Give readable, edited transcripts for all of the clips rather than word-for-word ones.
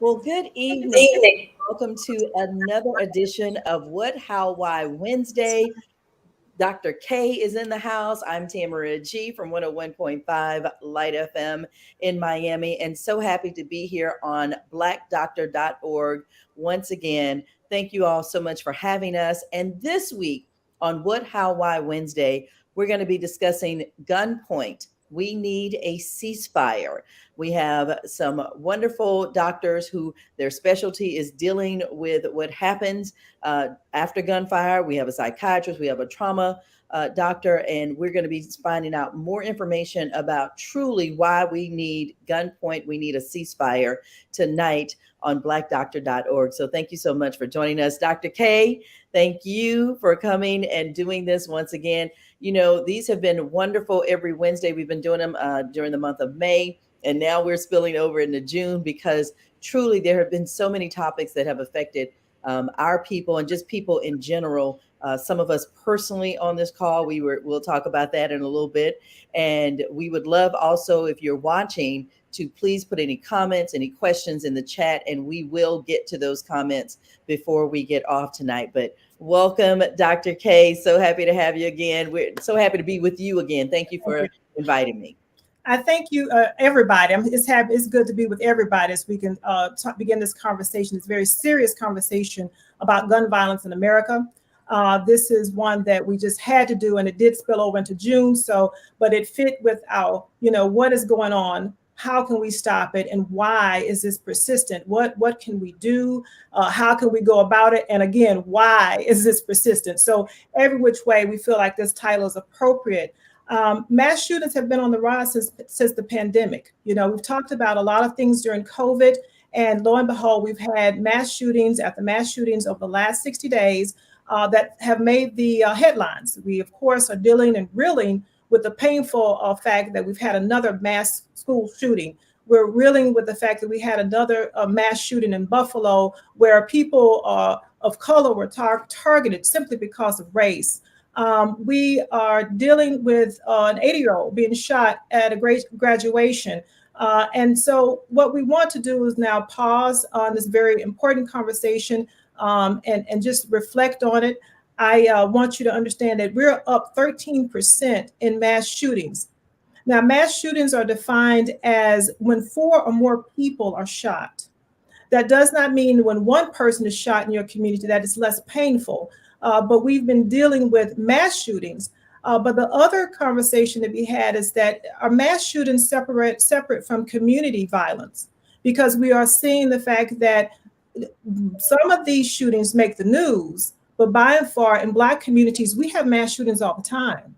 Well, good evening. Evening. Welcome to another edition of What, How, Why Wednesday. Dr. K is in the house. I'm Tamara G from 101.5 Light FM in Miami, and so happy to be here on blackdoctor.org once again. Thank you all so much for having us. And this week on What, How, Why Wednesday, we're going to be discussing gunpoint. We need a ceasefire. We have some wonderful doctors who their specialty is dealing with what happens after gunfire. We have a psychiatrist, we have a trauma doctor, and we're going to be finding out more information about truly why we need gunpoint. We need a ceasefire tonight on blackdoctor.org. So thank you so much for joining us. Dr. K, thank you for coming and doing this once again. You know, these have been wonderful every Wednesday. We've been doing them during the month of May, and now we're spilling over into June because truly there have been so many topics that have affected our people and just people in general. Some of us personally on this call, we'll talk about that in a little bit. And we would love also, if you're watching, to please put any comments, any questions in the chat, and we will get to those comments before we get off tonight. But welcome, Dr. K. So happy to have you again. We're so happy to be with you again. Thank you for inviting me. I thank you, everybody. It's good to be with everybody as we can begin this conversation, this very serious conversation about gun violence in America. This is one that we just had to do, and it did spill over into June. But it fit with our, what is going on? How can we stop it? And why is this persistent? What can we do? How can we go about it? And again, why is this persistent? So every which way, we feel like this title is appropriate. Mass shootings have been on the rise since the pandemic. We've talked about a lot of things during COVID, and lo and behold, we've had mass shootings after mass shootings over the last 60 days that have made the headlines. We, of course, are dealing and reeling with the painful fact that we've had another mass school shooting. We're reeling with the fact that we had another mass shooting in Buffalo where people of color were targeted simply because of race. We are dealing with an 80-year-old being shot at a great graduation. And so what we want to do is now pause on this very important conversation and just reflect on it. I want you to understand that we're up 13% in mass shootings. Now, mass shootings are defined as when 4 or more people are shot. That does not mean when one person is shot in your community that it's less painful. But we've been dealing with mass shootings. But the other conversation that we had is that are mass shootings separate from community violence? Because we are seeing the fact that some of these shootings make the news, but by and far in Black communities, we have mass shootings all the time.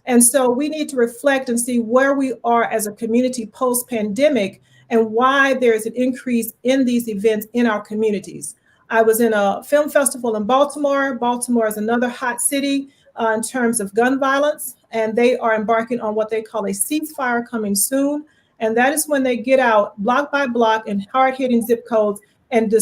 And so we need to reflect and see where we are as a community post-pandemic and why there's an increase in these events in our communities. I was in a film festival in Baltimore. Baltimore is another hot city in terms of gun violence, and they are embarking on what they call a ceasefire coming soon. And that is when they get out block by block in hard-hitting zip codes and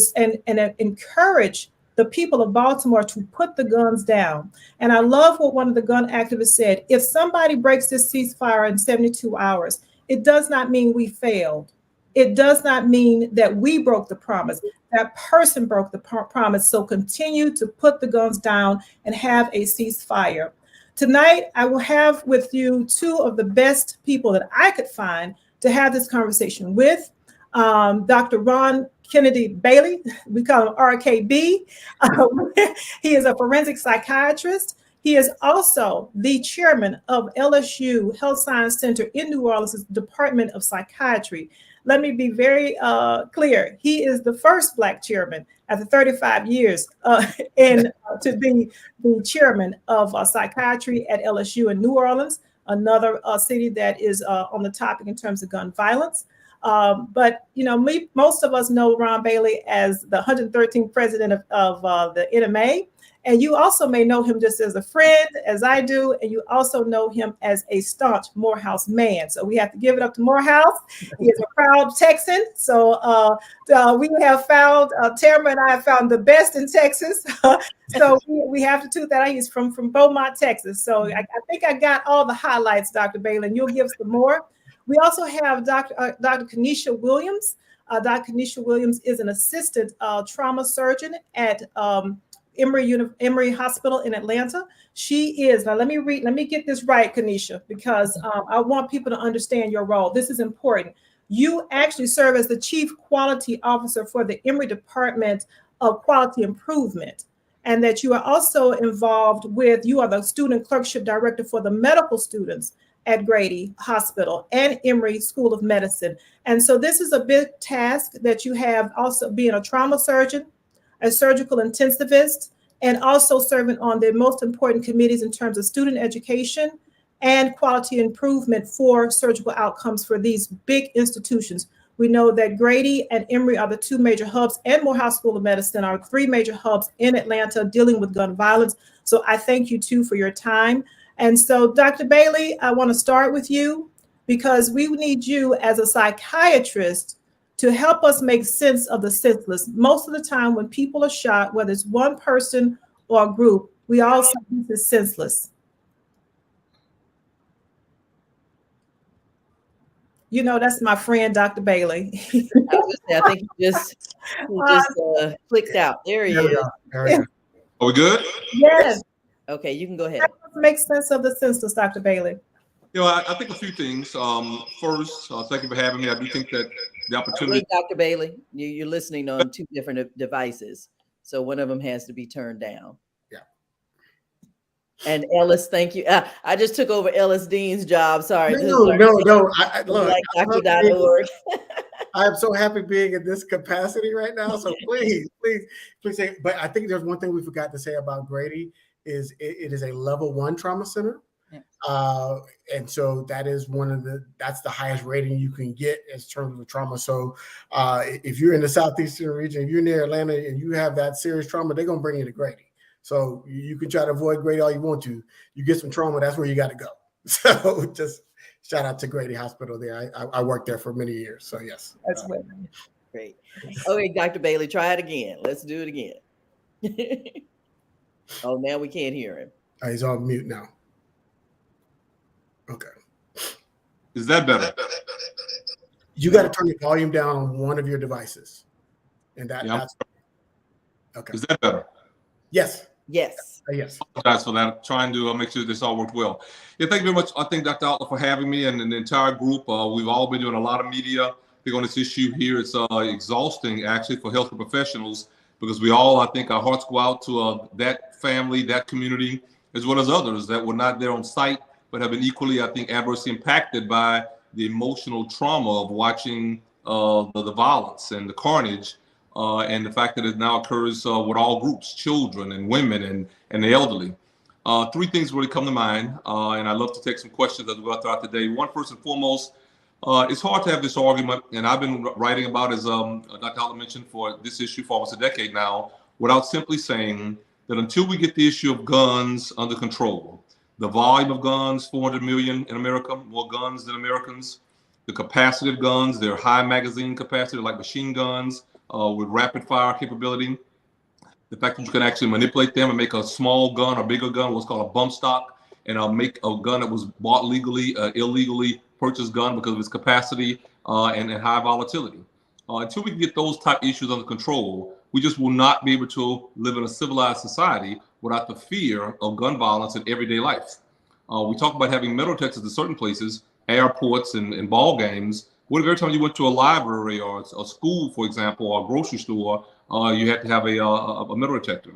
encourage the people of Baltimore to put the guns down. And I love what one of the gun activists said. If somebody breaks this ceasefire in 72 hours, it does not mean we failed. It does not mean that we broke the promise. That person broke the promise. So continue to put the guns down and have a ceasefire. Tonight, I will have with you 2 of the best people that I could find to have this conversation with. Dr. Rhan Bailey, we call him RKB. He is a forensic psychiatrist. He is also the chairman of LSU Health Science Center in New Orleans' Department of Psychiatry. Let me be very clear. He is the first Black chairman after 35 years to be the chairman of psychiatry at LSU in New Orleans, another city that is on the topic in terms of gun violence. But most of us know Rhan Bailey as the 113th president of the NMA. And you also may know him just as a friend, as I do, and you also know him as a staunch Morehouse man. So we have to give it up to Morehouse. He is a proud Texan. So we have found, Tamara and I have found the best in Texas. So we have to toot that out. He's from Beaumont, Texas. So I think I got all the highlights, Dr. Bailey, and you'll give some more. We also have Dr. Canisia Williams. Dr. Canisia Williams is an assistant trauma surgeon at Emory Hospital in Atlanta. She is, now let me get this right, Canisia, because I want people to understand your role. This is important. You actually serve as the Chief Quality Officer for the Emory Department of Quality Improvement, and that you are also involved with, you are the Student Clerkship Director for the medical students at Grady Hospital and Emory School of Medicine. And so this is a big task that you have, also being a trauma surgeon, a surgical intensivist, and also serving on the most important committees in terms of student education and quality improvement for surgical outcomes for these big institutions. We know that Grady and Emory are the two major hubs, and Morehouse School of Medicine are three major hubs in Atlanta dealing with gun violence. So I thank you too for your time. And so, Dr. Bailey, I want to start with you because we need you as a psychiatrist to help us make sense of the senseless. Most of the time when people are shot, whether it's one person or a group, we all say this is senseless. You know, that's my friend, Dr. Bailey. I think he just clicked out. There he is. Are we good? Yes. Okay, you can go ahead. Make sense of the senseless, Dr. Bailey. You know, I think a few things. First, thank you for having me. I do think that the opportunity. Wait, Dr. Bailey, you're listening on two different devices, so one of them has to be turned down. Yeah. And Ellis, thank you. I just took over Ellis Dean's job. Sorry. No. Look, like Dr.org. I am so happy being in this capacity right now. So please say. But I think there's one thing we forgot to say about Grady is it is a level 1 trauma center. Yeah. And so that is that's the highest rating you can get in terms of trauma. So if you're in the southeastern region, if you're near Atlanta and you have that serious trauma, they're going to bring you to Grady. So you can try to avoid Grady all you want to. You get some trauma, that's where you got to go. So just shout out to Grady Hospital there. I worked there for many years. So yes. That's great. Okay, Dr. Bailey, try it again. Let's do it again. Oh, now we can't hear him. He's on mute now. Okay. Is that better? You got to turn the volume down on one of your devices. And that's okay. Is that better? Yes. Yes. Yes. Apologize for that. Trying to make sure this all worked well. Yeah, thank you very much. I thank Dr. Outler for having me and the entire group. We've all been doing a lot of media. I think on this issue here, it's exhausting actually for healthcare professionals because we all, I think, our hearts go out to that family, that community, as well as others that were not there on site, but have been equally, I think, adversely impacted by the emotional trauma of watching the violence and the carnage. And the fact that it now occurs with all groups, children and women and the elderly. Three things really come to mind, and I'd love to take some questions as we go throughout the day. One, first and foremost, it's hard to have this argument, and I've been writing about, as Dr. Outler mentioned, for this issue for almost a decade now, without simply saying that until we get the issue of guns under control, the volume of guns, 400 million in America, more guns than Americans, the capacity of guns, their high magazine capacity, like machine guns, with rapid fire capability, the fact that you can actually manipulate them and make a small gun or bigger gun, what's called a bump stock, and make a gun that was bought legally, illegally purchased gun because of its capacity and high volatility. Until we can get those type issues under control, we just will not be able to live in a civilized society without the fear of gun violence in everyday life. We talk about having metal detectors in certain places, airports and ball games. What if every time you went to a library or a school, for example, or a grocery store, you had to have a metal detector?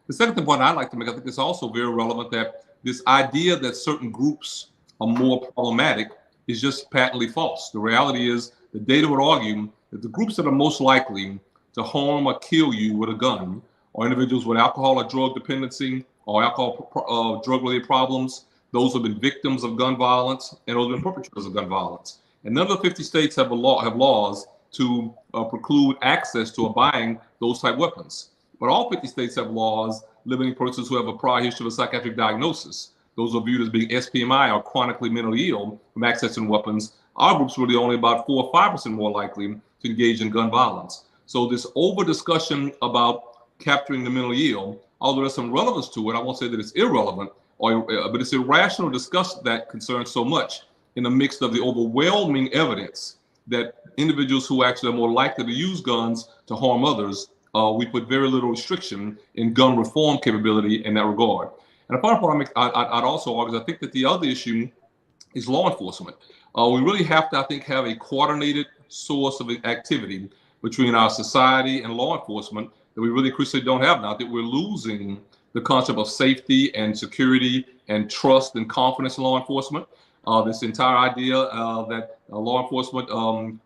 The second point I'd like to make, I think it's also very relevant that this idea that certain groups are more problematic is just patently false. The reality is the data would argue that the groups that are most likely to harm or kill you with a gun are individuals with alcohol or drug dependency or alcohol drug-related problems. Those have been victims of gun violence and those have been perpetrators of gun violence. And none of the 50 states have laws to preclude access to or buying those type weapons. But all 50 states have laws limiting persons who have a prior history of a psychiatric diagnosis. Those are viewed as being SPMI or chronically mentally ill from accessing weapons. Our group's really only about 4 or 5% more likely to engage in gun violence. So this over discussion about capturing the mentally ill, although there's some relevance to it, I won't say that it's irrelevant, but it's irrational to discuss that concern so much in the midst of the overwhelming evidence that individuals who actually are more likely to use guns to harm others, we put very little restriction in gun reform capability in that regard. And the final part I'd also argue is I think that the other issue is law enforcement. We really have to, I think, have a coordinated source of activity between our society and law enforcement that we really increasingly don't have now, that we're losing the concept of safety and security and trust and confidence in law enforcement. This entire idea that law enforcement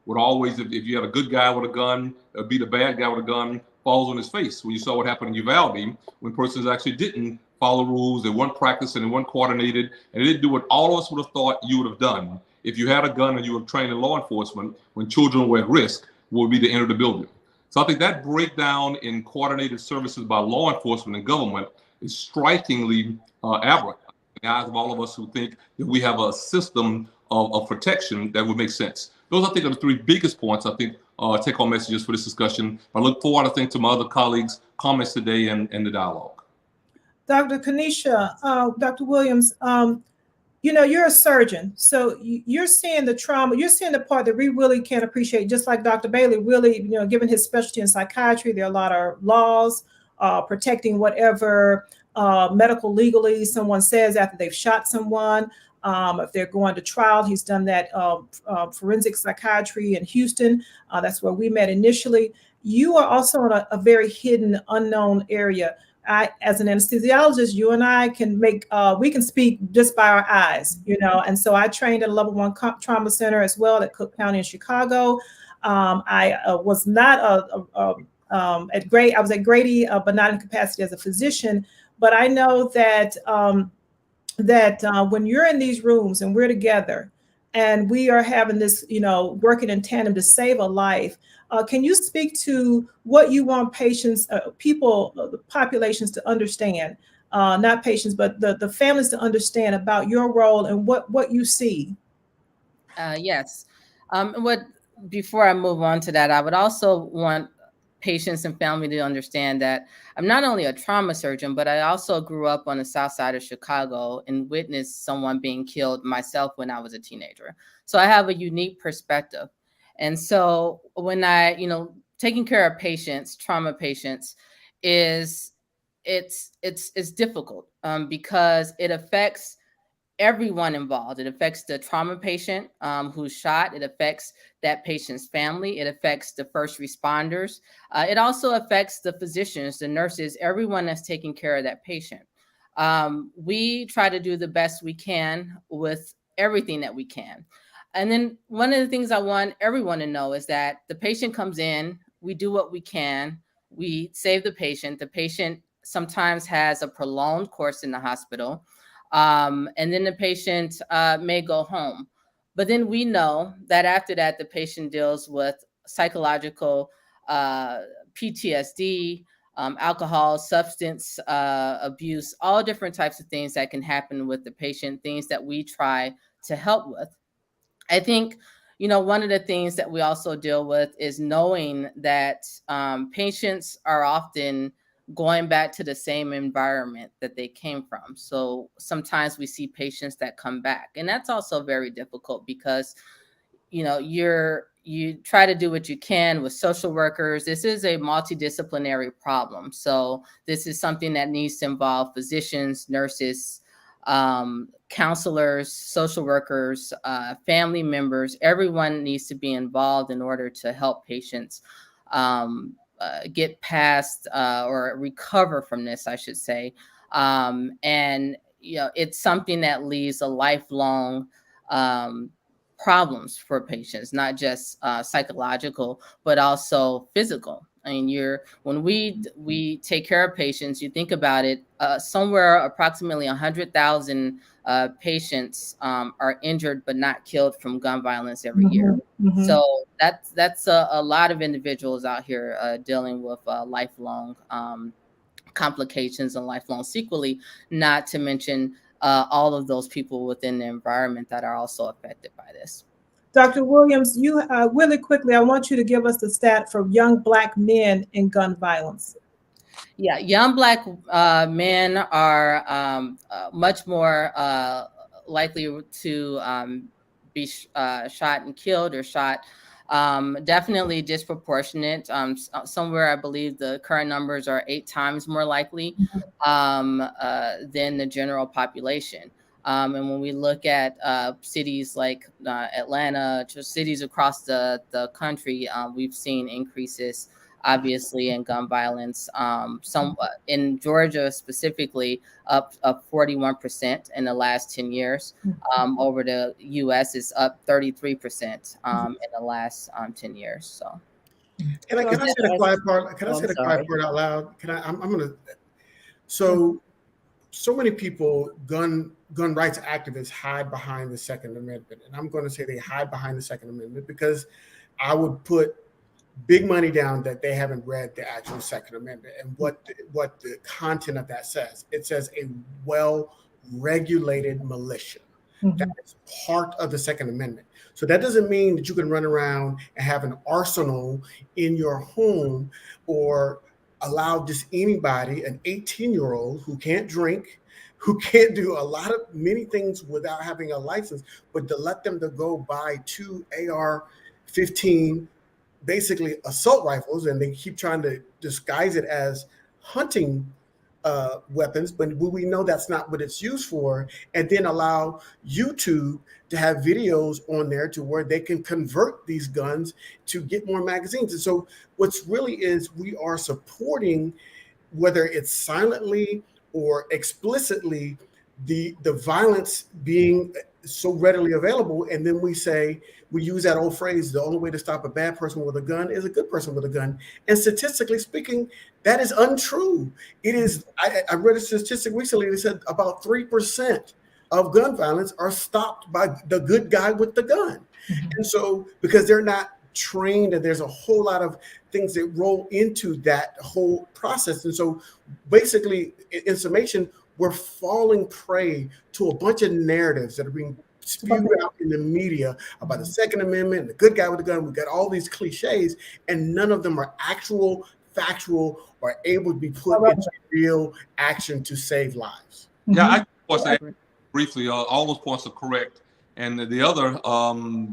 would always, if you had a good guy with a gun, beat a bad guy with a gun, falls on his face. When you saw what happened in Uvalde, when persons actually didn't follow rules, they weren't practicing, they weren't coordinated, and they didn't do what all of us would have thought you would have done if you had a gun and you were trained in law enforcement when children were at risk, would be to enter the building. So I think that breakdown in coordinated services by law enforcement and government is strikingly aberrant in the eyes of all of us who think that we have a system of protection that would make sense. Those, I think, are the three biggest points, I think, take-home messages for this discussion. I look forward, I think, to my other colleagues' comments today and the dialogue. Dr. Canisia, Dr. Williams, you're a surgeon, so you're seeing the trauma, you're seeing the part that we really can't appreciate, just like Dr. Bailey, really, given his specialty in psychiatry, there are a lot of laws protecting whatever medical legalese someone says after they've shot someone. If they're going to trial, he's done that forensic psychiatry in Houston. That's where we met initially. You are also in a very hidden, unknown area. As an anesthesiologist, you and I can we can speak just by our eyes, and so I trained at a level 1 trauma center as well at Cook County in Chicago. I was not at Grady, I was at Grady, but not in capacity as a physician. But I know that when you're in these rooms and we're together and we are having this, working in tandem to save a life, can you speak to what you want patients, the populations to understand, not patients, but the families to understand about your role and what you see? Yes. Before I move on to that, I would also want patients and family to understand that I'm not only a trauma surgeon, but I also grew up on the south side of Chicago and witnessed someone being killed myself when I was a teenager. So I have a unique perspective. And so when taking care of patients, trauma patients, it's difficult because it affects everyone involved. It affects the trauma patient who's shot. It affects that patient's family. It affects the first responders. It also affects the physicians, the nurses, everyone that's taking care of that patient. We try to do the best we can with everything that we can. And then one of the things I want everyone to know is that the patient comes in, we do what we can, we save the patient. The patient sometimes has a prolonged course in the hospital. And then the patient may go home. But then we know that after that, the patient deals with psychological PTSD, alcohol, substance abuse, all different types of things that can happen with the patient, things that we try to help with. I think, one of the things that we also deal with is knowing that patients are often going back to the same environment that they came from. So sometimes we see patients that come back, and that's also very difficult because, you try to do what you can with social workers. This is a multidisciplinary problem. So this is something that needs to involve physicians, nurses, counselors, social workers, family members. Everyone needs to be involved in order to help patients get past or recover from this, I should say. And it's something that leaves a lifelong problems for patients, not just psychological, but also physical. I mean, when we take care of patients, you think about it, somewhere approximately 100,000 patients are injured but not killed from gun violence every year. Mm-hmm. So that's a lot of individuals out here dealing with lifelong complications and lifelong sequelae, not to mention all of those people within the environment that are also affected by this. Dr. Williams, you really quickly, I want you to give us the stat for young Black men in gun violence. Yeah, young Black men are much more likely to be shot and killed or shot Definitely disproportionate. Somewhere I believe the current numbers are 8 times more likely than the general population. And when we look at cities like Atlanta, just cities across the country, we've seen increases, obviously, in gun violence. Some in Georgia specifically, up 41% in the last 10 years. Over the U.S., it's up 33% in the last 10 years. So. Can I say the quiet part? Can I Oh, say I'm the quiet sorry. part out loud? I'm gonna. So many people, gun rights activists, hide behind the Second Amendment, and I'm going to say they hide behind the Second Amendment because I would put big money down that they haven't read the actual Second Amendment and what the content of that says. It says a well-regulated militia. That is part of the Second Amendment. So that doesn't mean that you can run around and have an arsenal in your home or allow just anybody, an 18-year-old who can't drink, who can't do many things without having a license, but to let them to go buy 2 AR-15 basically assault rifles, and they keep trying to disguise it as hunting weapons, but we know that's not what it's used for, and then allow YouTube to have videos on there to where they can convert these guns to get more magazines. And so what's really is we are supporting, whether it's silently or explicitly, the violence being so readily available. And then we use that old phrase, the only way to stop a bad person with a gun is a good person with a gun. And statistically speaking, that is untrue. It is, I read a statistic recently that said about 3% of gun violence are stopped by the good guy with the gun. And so, because they're not trained, and there's a whole lot of things that roll into that whole process. And so basically, in summation, we're falling prey to a bunch of narratives that are being spewed out in the media about the Second Amendment and the good guy with the gun. We've got all these cliches, and none of them are actual, factual, or able to be put into real action to save lives. Yeah, I want to say briefly, all those points are correct. And the other,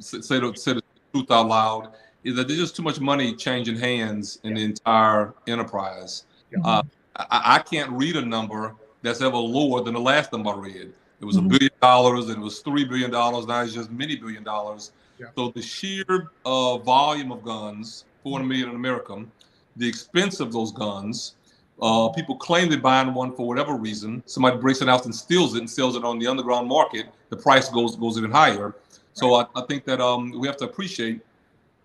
say the truth out loud, is that there's just too much money changing hands in the entire enterprise. I can't read a number that's ever lower than the last number I read. It was $1 billion, and it was $3 billion. Now it's just many $1 billion. So the sheer volume of guns, 400 million in America, the expense of those guns, people claim they're buying one for whatever reason. Somebody breaks it out and steals it and sells it on the underground market. The price goes even higher. So I think that we have to appreciate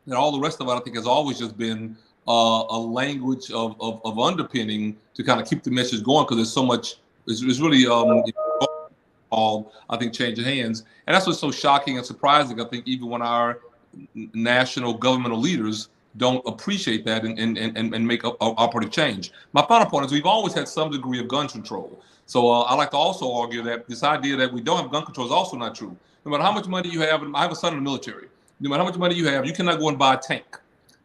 that all the rest of it, I think, has always just been a language of underpinning to kind of keep the message going, because there's so much. It's really I think changing hands, and that's what's so shocking and surprising. I think even when our national governmental leaders don't appreciate that and make operative change. My final point is we've always had some degree of gun control. So I like to also argue that this idea that we don't have gun control is also not true. No matter how much money you have, I have a son in the military. No matter how much money you have, you cannot go and buy a tank,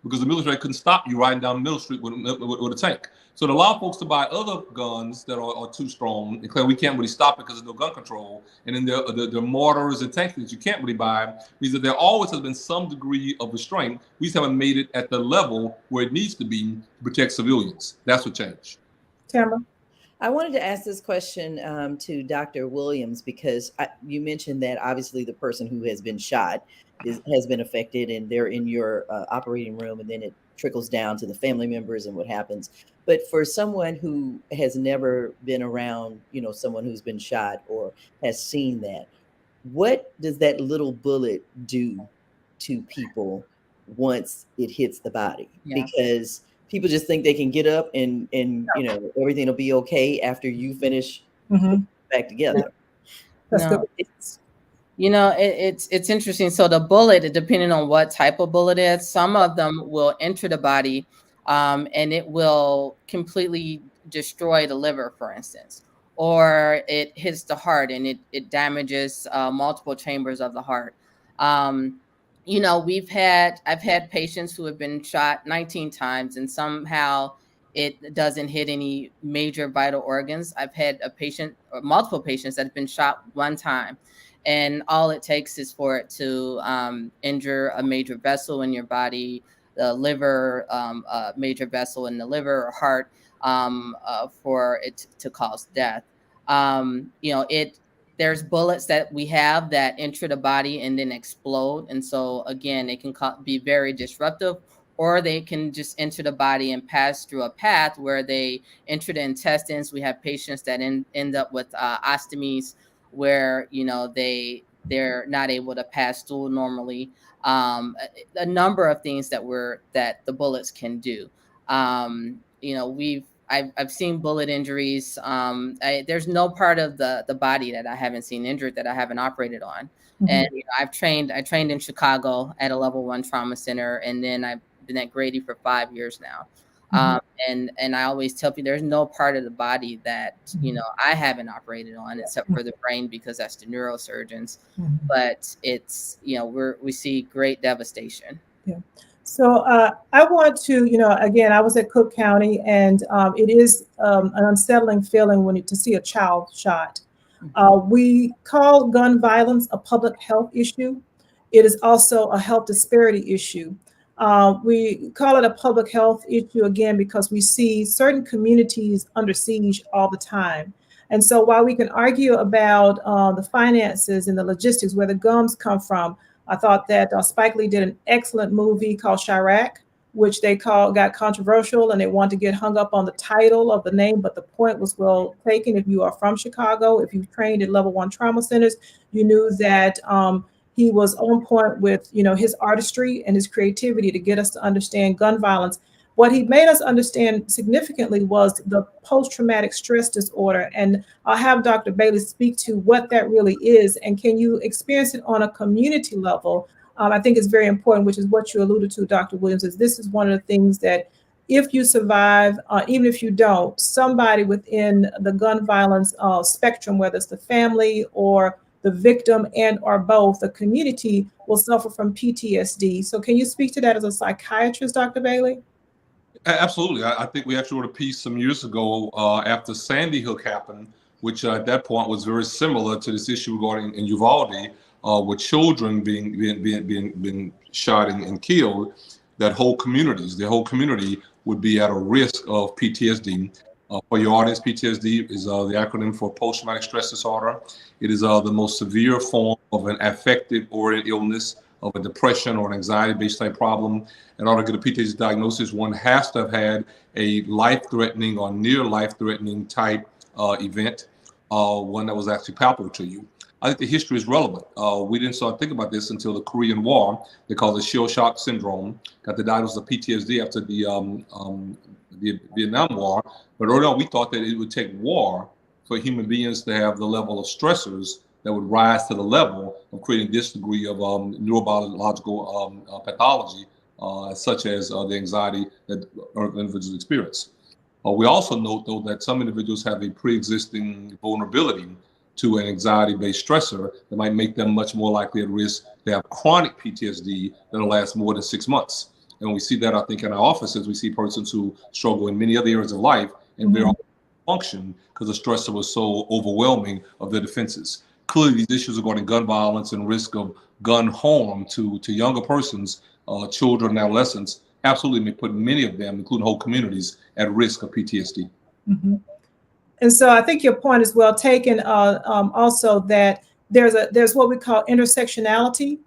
because the military couldn't stop you riding down Middle Street with a tank. So to allow folks to buy other guns that are too strong, and claim we can't really stop it because there's no gun control, and then the mortars and tanks that you can't really buy, means that there always has been some degree of restraint. We just haven't made it at the level where it needs to be to protect civilians. That's what changed. Tamara? I wanted to ask this question to Dr. Williams, because you mentioned that obviously the person who has been shot has been affected, and they're in your operating room, and then it trickles down to the family members and what happens. But for someone who has never been around, someone who's been shot or has seen that, what does that little bullet do to people once it hits the body? Yeah. Because people just think they can get up and everything will be okay after you finish back together. That's No, good. it's interesting. So the bullet, depending on what type of bullet it is, some of them will enter the body, and it will completely destroy the liver, for instance, or it hits the heart and it damages multiple chambers of the heart. I've had patients who have been shot 19 times and somehow it doesn't hit any major vital organs. I've had a patient or multiple patients that have been shot one time And all it takes is for it to injure a major vessel in your body, the liver, a major vessel in the liver or heart, for it to cause death. There's bullets that we have that enter the body and then explode. And so again, it can be very disruptive, or they can just enter the body and pass through a path where they enter the intestines. We have patients that end up with ostomies, where they're not able to pass stool normally. A number of things that the bullets can do. I've seen bullet injuries. There's no part of the body that I haven't seen injured that I haven't operated on. Mm-hmm. And I trained in Chicago at a level 1 trauma center, and then I've been at Grady for 5 years now. Mm-hmm. And I always tell people there's no part of the body that I haven't operated on except for the brain, because that's the neurosurgeons. Mm-hmm. But it's we see great devastation. Yeah. So I want to, again, I was at Cook County, and it is an unsettling feeling to see a child shot. We call gun violence a public health issue. It is also a health disparity issue. We call it a public health issue, again, because we see certain communities under siege all the time. And so while we can argue about the finances and the logistics, where the guns come from, I thought that Spike Lee did an excellent movie called Chirac, which they got controversial, and they wanted to get hung up on the title of the name, but the point was well taken. If you are from Chicago, if you've trained at level 1 trauma centers, you knew that he was on point with his artistry and his creativity to get us to understand gun violence. What he made us understand significantly was the post-traumatic stress disorder. And I'll have Dr. Bailey speak to what that really is. And can you experience it on a community level? I think it's very important, which is what you alluded to, Dr. Williams, is this is one of the things that if you survive, even if you don't, somebody within the gun violence spectrum, whether it's the family or the victim and or both, the community will suffer from PTSD. So can you speak to that as a psychiatrist, Dr. Bailey? Absolutely. I think we actually wrote a piece some years ago after Sandy Hook happened, which at that point was very similar to this issue regarding in Uvalde, with children being shot and killed. The whole community would be at a risk of PTSD. For your audience, PTSD is the acronym for post-traumatic stress disorder. It is the most severe form of an affective or an illness, of a depression or an anxiety-based type problem. In order to get a PTSD diagnosis, one has to have had a life-threatening or near life-threatening type event, one that was actually palpable to you. I think the history is relevant. We didn't start thinking about this until the Korean War. They call it shell shock syndrome. Got the diagnosis of PTSD after the Vietnam War. But early on, we thought that it would take war for human beings to have the level of stressors that would rise to the level of creating this degree of neurobiological pathology, such as the anxiety that individuals experience. We also note, though, that some individuals have a pre-existing vulnerability to an anxiety-based stressor that might make them much more likely at risk to have chronic PTSD that'll last more than 6 months. And we see that, I think, in our offices. We see persons who struggle in many other areas of life and they're function because the stressor was so overwhelming of their defenses. Clearly, these issues regarding gun violence and risk of gun harm to younger persons, children and adolescents, absolutely may put many of them, including whole communities, at risk of PTSD. Mm-hmm. And so I think your point is well taken. Also, that there's what we call intersectionality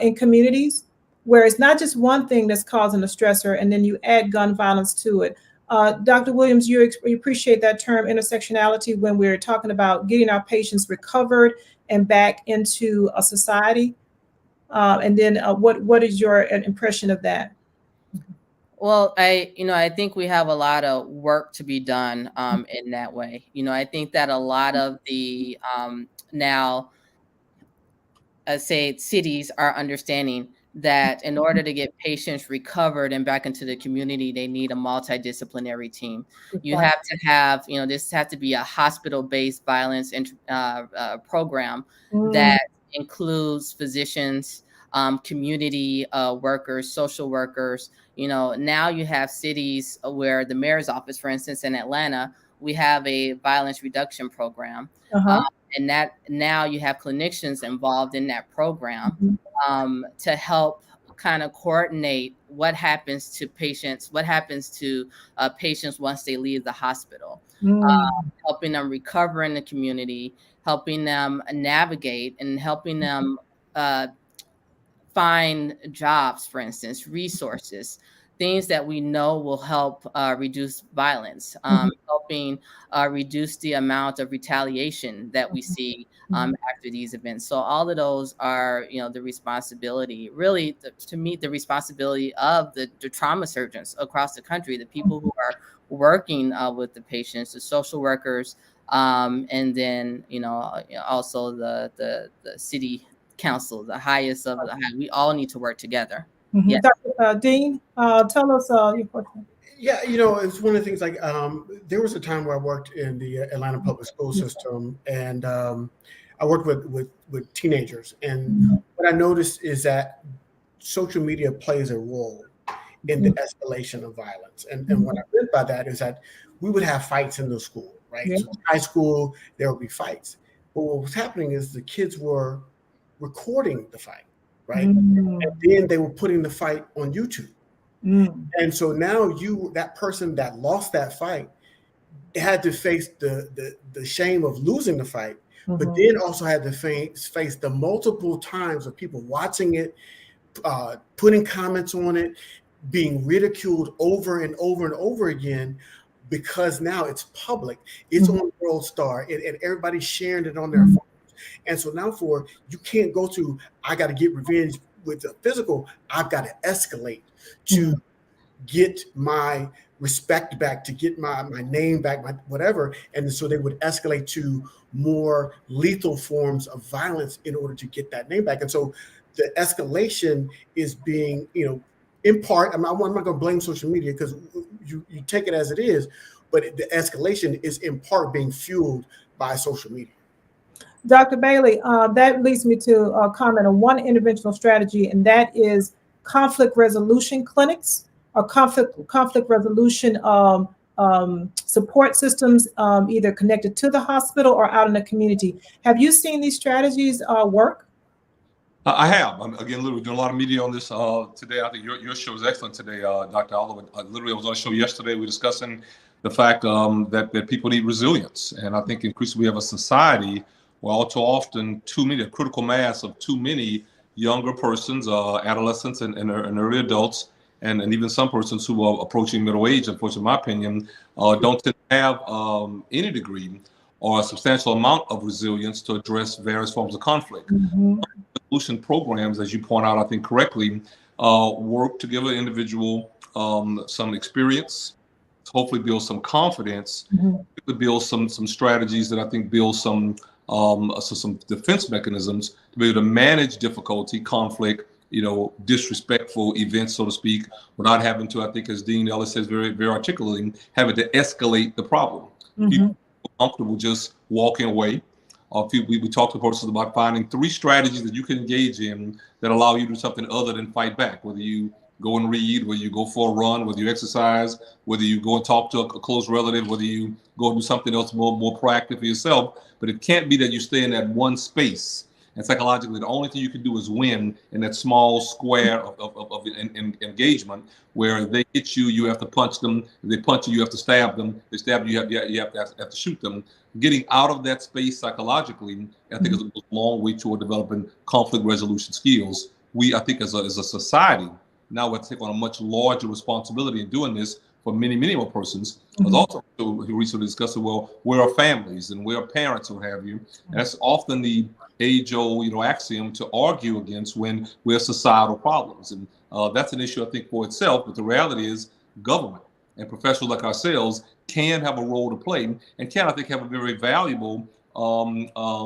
in communities, where it's not just one thing that's causing the stressor, and then you add gun violence to it. Dr. Williams, you appreciate that term intersectionality when we're talking about getting our patients recovered and back into a society. And then what is your impression of that? Well, I think we have a lot of work to be done in that way. I think that a lot of the now, say, cities are understanding that in order to get patients recovered and back into the community, they need a multidisciplinary team. You have to have, this has to be a hospital-based violence program that includes physicians, community workers, social workers. Now you have cities where the mayor's office, for instance, in Atlanta, we have a violence reduction program. And that now you have clinicians involved in that program to help kind of coordinate what happens to patients once they leave the hospital, helping them recover in the community, helping them navigate, and helping them find jobs, for instance, resources, things that we know will help reduce violence, helping reduce the amount of retaliation that we see after these events. So all of those are, the responsibility, really, to meet the responsibility of the trauma surgeons across the country, the people who are working with the patients, the social workers, and then, also the city council, the highest of the high. We all need to work together. Yeah. Dr. Dean, tell us your question. Yeah, it's one of the things, like, there was a time where I worked in the Atlanta public school system, and I worked with teenagers. And what I noticed is that social media plays a role in the escalation of violence. And what I meant by that is that we would have fights in the school, right? Yeah. So in high school, there would be fights. But what was happening is the kids were recording the fight, right? And then they were putting the fight on YouTube. And so now that person that lost that fight had to face the shame of losing the fight, but then also had to face the multiple times of people watching it, putting comments on it, being ridiculed over and over and over again, because now it's public, it's on World Star, and everybody's sharing it on their phone. And so now you can't go to, I got to get revenge with the physical, I've got to escalate to get my respect back, to get my name back, my whatever. And so they would escalate to more lethal forms of violence in order to get that name back. And so the escalation is being, in part, I'm not going to blame social media, because you take it as it is, but the escalation is in part being fueled by social media. Dr. Bailey, that leads me to comment on one interventional strategy, and that is conflict resolution clinics or conflict resolution support systems, either connected to the hospital or out in the community. Have you seen these strategies work? I have. Again, literally doing a lot of media on this today. I think your show is excellent today, Dr. Oliver. Literally, I was on a show yesterday. We were discussing the fact that people need resilience. And I think increasingly we have a society where all too often a critical mass of too many younger persons, adolescents and early adults, and even some persons who are approaching middle age, unfortunately, in my opinion, don't tend to have any degree or a substantial amount of resilience to address various forms of conflict. Solution programs, as you point out, I think correctly, work to give an individual some experience, hopefully build some confidence, build some strategies that I think build some defense mechanisms to be able to manage difficulty, conflict, disrespectful events, so to speak, without having to, I think, as Dean Ellis says very, very articulately, having to escalate the problem. People are comfortable just walking away. We talked to persons about finding 3 strategies that you can engage in that allow you to do something other than fight back, whether you go and read, whether you go for a run, whether you exercise, whether you go and talk to a close relative, whether you go and do something else more proactive for yourself. But it can't be that you stay in that one space. And psychologically, the only thing you can do is win in that small square of engagement, where if they hit you, you have to punch them. If they punch you, you have to stab them. If they stab you, you have to shoot them. Getting out of that space psychologically, I think, is a long way toward developing conflict resolution skills. We, I think, as a society, now we have to take on a much larger responsibility in doing this for many, many more persons. As also recently discussed, well, where are families and where are parents, what have you? And that's often the age-old, axiom to argue against when we're societal problems. And that's an issue, I think, for itself. But the reality is government and professionals like ourselves can have a role to play and can, I think, have a very valuable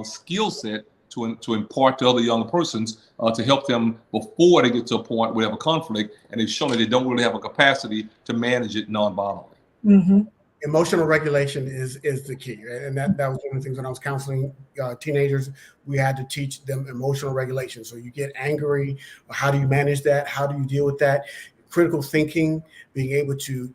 skill set to impart to other young persons to help them before they get to a point where they have a conflict and they've shown that they don't really have a capacity to manage it non-violently. Emotional regulation is the key, right? And that was one of the things when I was counseling teenagers. We had to teach them emotional regulation. So you get angry, how do you manage that? How do you deal with that? critical thinking, being able to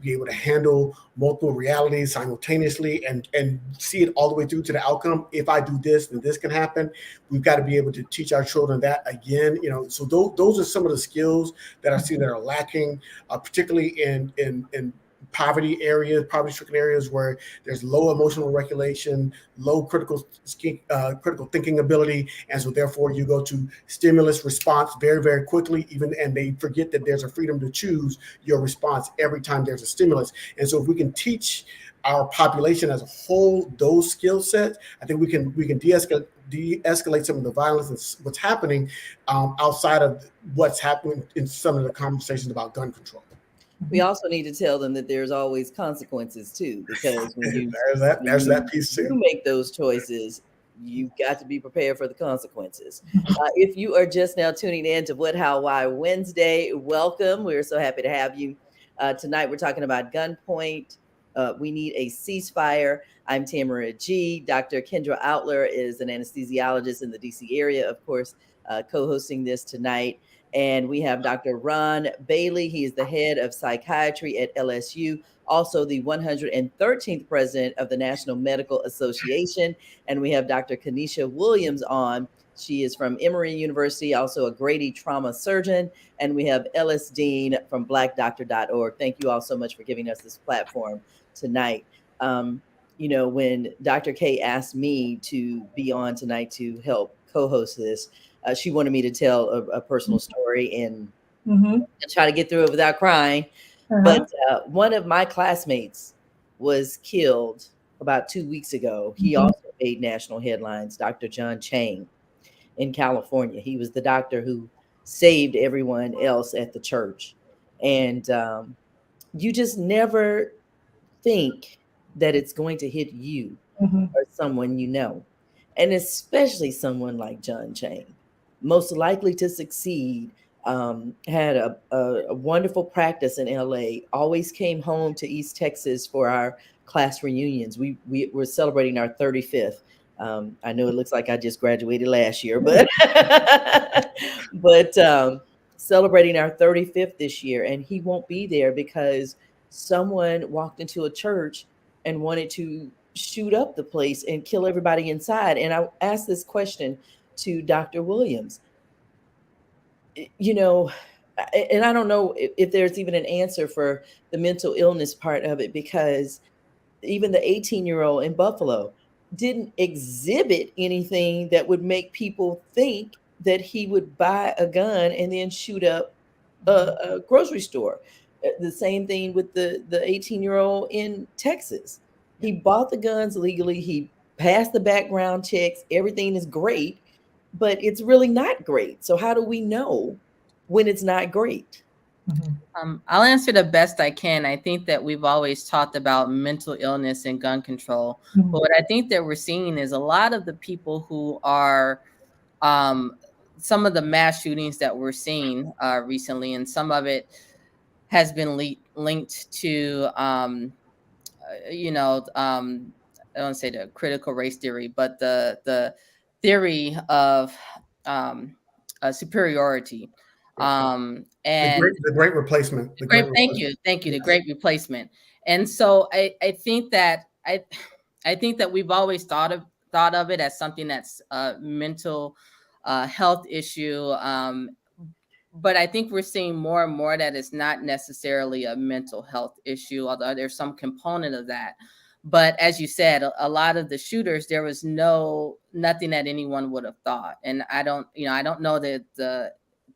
be able to handle multiple realities simultaneously and see it all the way through to the outcome. If I do this, then this can happen. We've got to be able to teach our children that again. So those are some of the skills that I see that are lacking, particularly in poverty-stricken areas where there's low emotional regulation, low critical thinking ability, and so therefore you go to stimulus response very, very quickly, and they forget that there's a freedom to choose your response every time there's a stimulus. And so if we can teach our population as a whole those skill sets, I think we can de-escalate some of the violence and what's happening outside of what's happening in some of the conversations about gun control. We also need to tell them that there's always consequences too, because when you there's that piece too. You make those choices, you've got to be prepared for the consequences. If you are just now tuning in to What, How, Why Wednesday, welcome. We're so happy to have you. Tonight we're talking about gunpoint. We need a ceasefire. I'm Tamara G. Dr. Kendra Outler is an anesthesiologist in the DC area, of course, co-hosting this tonight. And we have Dr. Rhan Bailey. He is the head of psychiatry at LSU, also the 113th president of the National Medical Association. And we have Dr. Canisia Williams on. She is from Emory University, also a Grady trauma surgeon. And we have Ellis Dean from blackdoctor.org. Thank you all so much for giving us this platform tonight. When Dr. K asked me to be on tonight to help co-host this, she wanted me to tell a personal story and try to get through it without crying. But one of my classmates was killed about 2 weeks ago. He also made national headlines, Dr. John Chang in California. He was the doctor who saved everyone else at the church. And you just never think that it's going to hit you or someone you know, and especially someone like John Chang. Most likely to succeed, had a wonderful practice in LA, always came home to East Texas for our class reunions. We were celebrating our 35th. I know it looks like I just graduated last year, but celebrating our 35th this year. And he won't be there because someone walked into a church and wanted to shoot up the place and kill everybody inside. And I asked this question to Dr. Williams, and I don't know if there's even an answer for the mental illness part of it, because even the 18-year-old in Buffalo didn't exhibit anything that would make people think that he would buy a gun and then shoot up a grocery store. The same thing with the 18-year-old in Texas. He bought the guns legally. He passed the background checks. Everything is great, but it's really not great. So how do we know when it's not great? I'll answer the best I can. I think that we've always talked about mental illness and gun control. But what I think that we're seeing is a lot of the people who are some of the mass shootings that we're seeing recently, and some of it has been linked to, I don't say the critical race theory, but the theory of superiority. And the great replacement. Thank you. The great replacement. And so I think that we've always thought of it as something that's a mental health issue. But I think we're seeing more and more that it's not necessarily a mental health issue, although there's some component of that. But as you said, a lot of the shooters, there was nothing that anyone would have thought. And I don't know the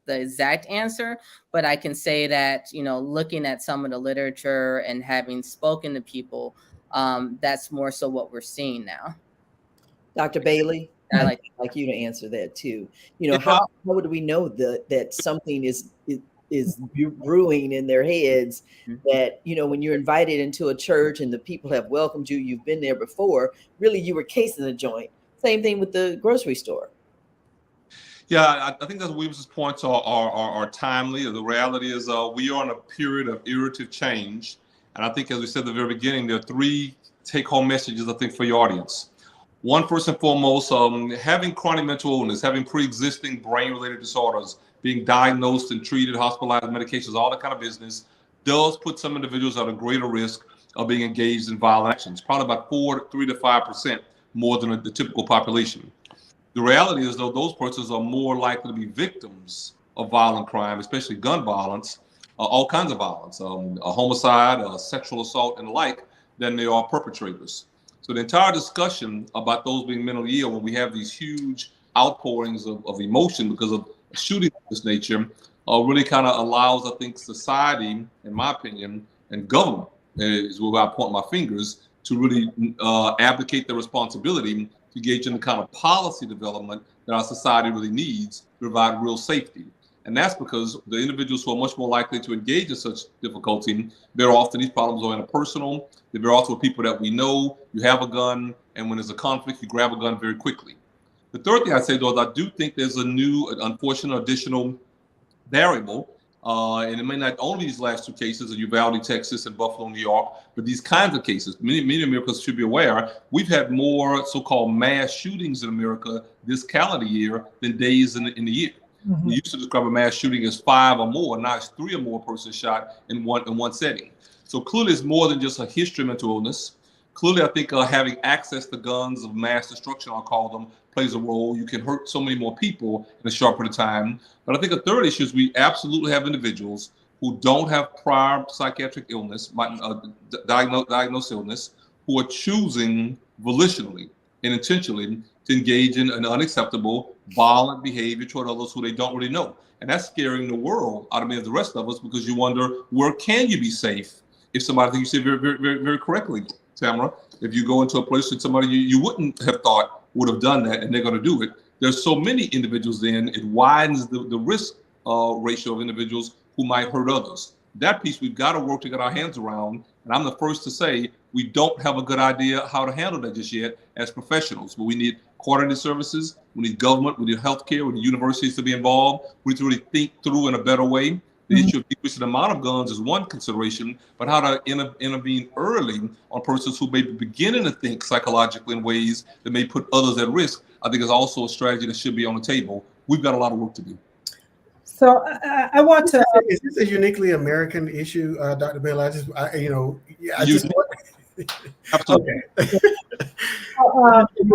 exact answer, but I can say that, looking at some of the literature and having spoken to people, that's more so what we're seeing now. Dr. Bailey, I'd like you to answer that too. How would we know that something is brewing in their heads, that, when you're invited into a church and the people have welcomed you, you've been there before, really you were casing the joint. Same thing with the grocery store. Yeah, I think that Williams' points are timely. The reality is we are in a period of iterative change. And I think, as we said at the very beginning, there are three take-home messages, I think, for your audience. One, first and foremost, having chronic mental illness, having pre-existing brain-related disorders, being diagnosed and treated, hospitalized, medications, all that kind of business, does put some individuals at a greater risk of being engaged in violent actions, probably about 3 to 5% more than the typical population. The reality is, though, those persons are more likely to be victims of violent crime, especially gun violence, all kinds of violence, a homicide, a sexual assault, and the like, than they are perpetrators. So the entire discussion about those being mentally ill, when we have these huge outpourings of emotion because of shootings of this nature, really kind of allows, I think, society, in my opinion, and government is where I point my fingers, to really abdicate the responsibility to engage in the kind of policy development that our society really needs to provide real safety. And that's because the individuals who are much more likely to engage in such difficulty, very often these problems are interpersonal. They're very often with people that we know. You have a gun, and when there's a conflict, you grab a gun very quickly. The third thing I'd say, though, is I do think there's a new, unfortunate additional variable, and it may not only these last two cases in Uvalde, Texas, and Buffalo, New York, but these kinds of cases. Many Americans should be aware, we've had more so-called mass shootings in America this calendar year than days in the year. We used to describe a mass shooting as 5 or more. Now it's 3 or more persons shot in one setting. So clearly it's more than just a history of mental illness. Clearly, I think having access to guns of mass destruction, I'll call them, plays a role. You can hurt so many more people in a short period of time. But I think a third issue is we absolutely have individuals who don't have prior psychiatric illness, diagnosed illness, who are choosing volitionally and intentionally to engage in an unacceptable, violent behavior toward others who they don't really know. And that's scaring the world out of many of the rest of us, because you wonder, where can you be safe if somebody, I think you said very correctly, Tamara, if you go into a place that somebody you wouldn't have thought would have done that and they're going to do it. There's so many individuals, then it widens the risk ratio of individuals who might hurt others. That piece we've got to work to get our hands around. And I'm the first to say we don't have a good idea how to handle that just yet as professionals. But we need coordinated services, we need government, we need healthcare, we need universities to be involved. We need to really think through in a better way. The issue of decreasing the amount of guns is one consideration, but how to intervene early on persons who may be beginning to think psychologically in ways that may put others at risk, I think is also a strategy that should be on the table. We've got a lot of work to do. So I want to. Is this a uniquely American issue, Dr. Bailey? Absolutely. Okay.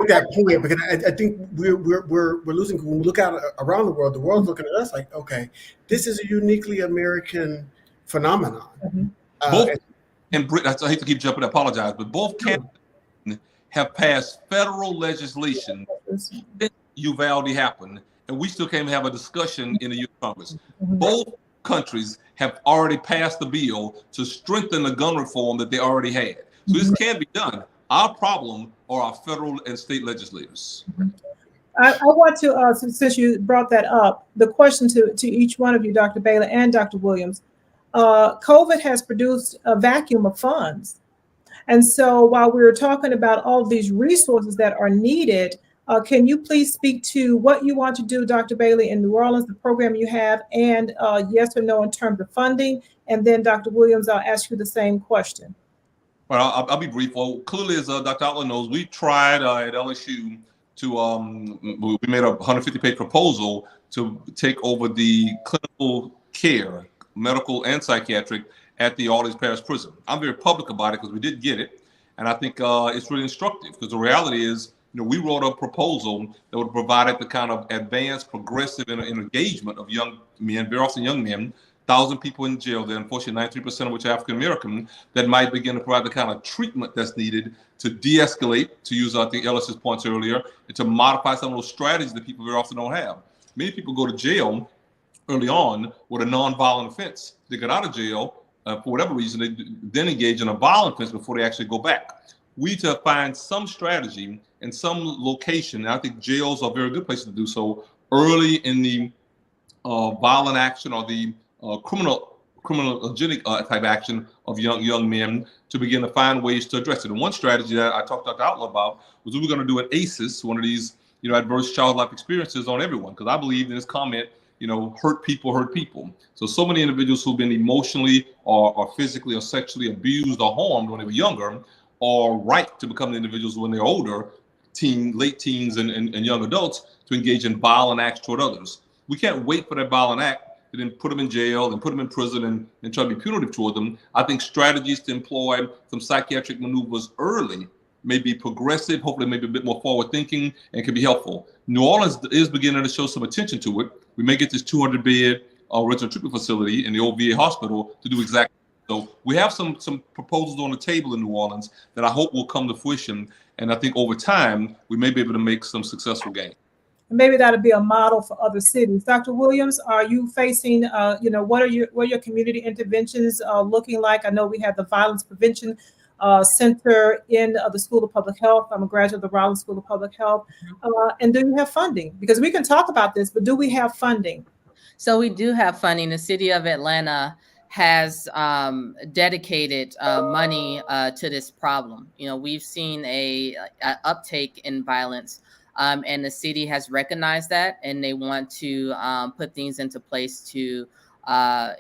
That point, because I think we're losing when we look out around the world's looking at us like, okay, this is a uniquely American phenomenon. Both and Britain, I hate to keep jumping, I apologize, but both Canada have passed federal legislation since Uvalde happened, and we still can't have a discussion in the U.S. Congress. Both countries have already passed the bill to strengthen the gun reform that they already had. So this can be done. Our problem are our federal and state legislators. I want to, since you brought that up, the question to each one of you, Dr. Bailey and Dr. Williams, COVID has produced a vacuum of funds. And so while we were talking about all these resources that are needed, can you please speak to what you want to do, Dr. Bailey, in New Orleans, the program you have, and yes or no in terms of funding? And then Dr. Williams, I'll ask you the same question. Well, I'll be brief. Well, clearly, as Dr. Outlaw knows, we tried at LSU to, we made a 150-page proposal to take over the clinical care, medical and psychiatric, at the Orleans Parish Prison. I'm very public about it because we did get it. And I think it's really instructive, because the reality is, we wrote a proposal that would provide the kind of advanced, progressive engagement of young men, very often young men, 1,000 people in jail there, unfortunately 93% of which are African American, that might begin to provide the kind of treatment that's needed to de-escalate, to use I think Ellis's points earlier, and to modify some of those strategies that people very often don't have. Many people go to jail early on with a non-violent offense. They get out of jail for whatever reason, they then engage in a violent offense before they actually go back. We need to find some strategy in some location, and I think jails are a very good place to do so, early in the violent action or the criminogenic type action of young men, to begin to find ways to address it. And one strategy that I talked to Dr. Outlaw about was we were going to do an ACEs, one of these adverse child life experiences on everyone, because I believe in this comment, hurt people. So many individuals who've been emotionally or physically or sexually abused or harmed when they were younger are right to become the individuals when they're older, late teens and young adults to engage in violent acts toward others. We can't wait for that violent act and then put them in jail and put them in prison and try to be punitive toward them. I think strategies to employ some psychiatric maneuvers early may be progressive, hopefully maybe a bit more forward thinking, and can be helpful. New Orleans is beginning to show some attention to it. We may get this 200-bed residential treatment facility in the old VA hospital to do exactly. So we have some proposals on the table in New Orleans that I hope will come to fruition. And I think over time, we may be able to make some successful gains. And maybe that'll be a model for other cities. Dr. Williams, are you facing, what are your community interventions looking like? I know we have the Violence Prevention Center in the School of Public Health. I'm a graduate of the Rollins School of Public Health. And do you have funding? Because we can talk about this, but do we have funding? So we do have funding. The city of Atlanta has dedicated money to this problem. We've seen a uptake in violence, and the city has recognized that, and they want to put things into place to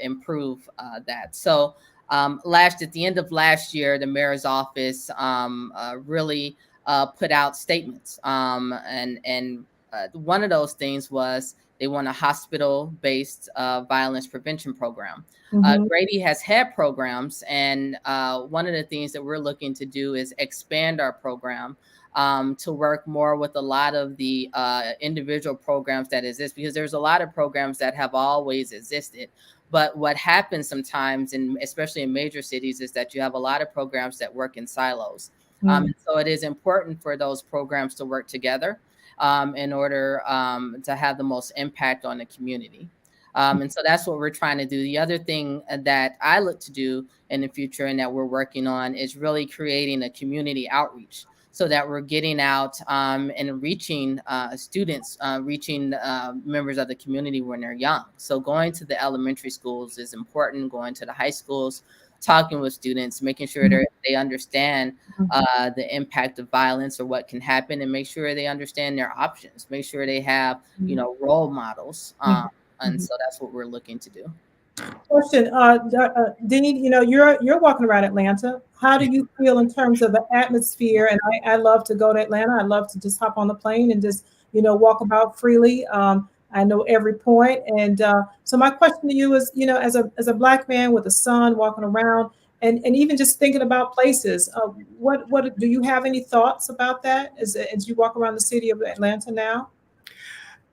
improve that. So at the end of last year, the mayor's office really put out statements, and one of those things was they want a hospital-based violence prevention program. Mm-hmm. Grady has had programs, and one of the things that we're looking to do is expand our program to work more with a lot of the individual programs that exist, because there's a lot of programs that have always existed. But what happens sometimes, especially in major cities, is that you have a lot of programs that work in silos. Mm-hmm. So it is important for those programs to work together in order to have the most impact on the community. And so that's what we're trying to do. The other thing that I look to do in the future and that we're working on is really creating a community outreach, so that we're getting out and reaching students, reaching members of the community when they're young. So going to the elementary schools is important, going to the high schools, talking with students, making sure they understand the impact of violence or what can happen, and make sure they understand their options, make sure they have, role models. And so that's what we're looking to do. Question, Dean, you're walking around Atlanta. How do you feel in terms of the atmosphere? And I love to go to Atlanta. I love to just hop on the plane and just, walk about freely. I know every point. And so my question to you is, as a Black man with a son walking around and even just thinking about places, what do you have any thoughts about that as you walk around the city of Atlanta now?